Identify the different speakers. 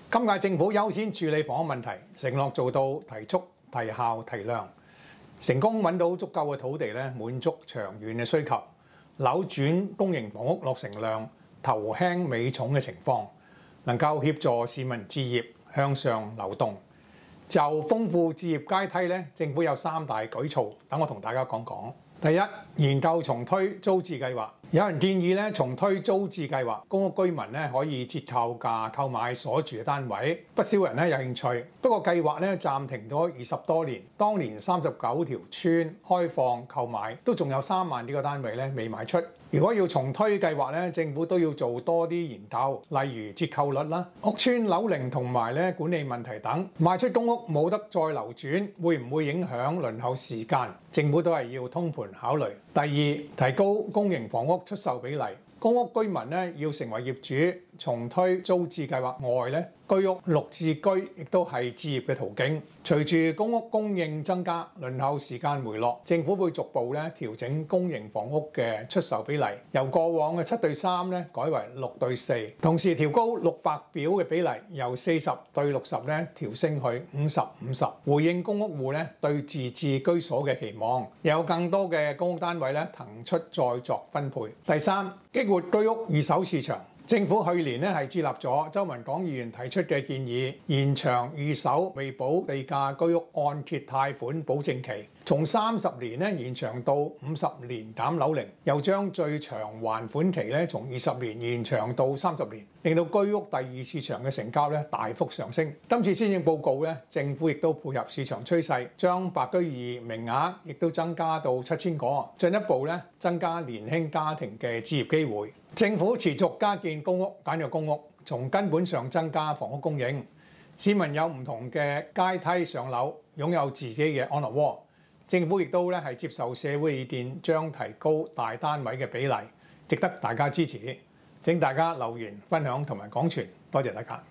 Speaker 1: 今屆政府優先處理房屋問題，承諾做到提速、提效、提量，成功揾到足夠嘅土地咧，滿足長遠嘅需求，扭轉公營房屋落成量頭輕尾重嘅情況，能夠協助市民置業向上流動。就豐富置業階梯咧，政府有3大舉措，等我同大家講講。第一，研究重推租置計劃。有人建議咧重推租置計劃，公屋居民咧可以折扣價購買所住嘅單位，不少人咧有興趣。不過計劃咧暫停咗20多年，當年39條村開放購買，都仲有3萬幾個單位咧未賣出。如果要重推計劃咧，政府都要做多啲研究，例如折扣率啦、屋邨樓齡同埋咧管理問題等。賣出公屋冇得再流轉，會唔會影響輪候時間？政府都係要通盤考慮。第二，提高公營房屋出售比例，公屋居民咧要成為業主，重推租置計劃外咧，居屋綠置居亦都係置業嘅途徑。隨住公屋供應增加，輪候時間回落，政府會逐步咧調整公營房屋嘅出售比例，由過往嘅7:3咧改為6:4，同時調高600表嘅比例，由40:60咧調升去50:50，回應公屋戶咧對自置居所嘅期望，有更多嘅公屋單位咧騰出再作分配。第三，激活居屋二手市場。政府去年咧係接納咗周文港議員提出嘅建議，延長二手未補地價居屋按揭貸款保證期，從30年咧延長到50年減樓齡，又將最長還款期咧從20年延長到30年，令到居屋第二市場嘅成交咧大幅上升。今次施政報告咧，政府亦都配合市場趨勢，將白居二名額亦都增加到7000個，進一步咧增加年輕家庭嘅置業機會。政府持續加建公屋、簡約公屋，從根本上增加房屋供應。市民有唔同嘅階梯上樓，擁有自己嘅安樂窩。政府亦都係接受社會意見，將提高大單位嘅比例，值得大家支持。請大家留言、分享同埋廣傳，多謝大家。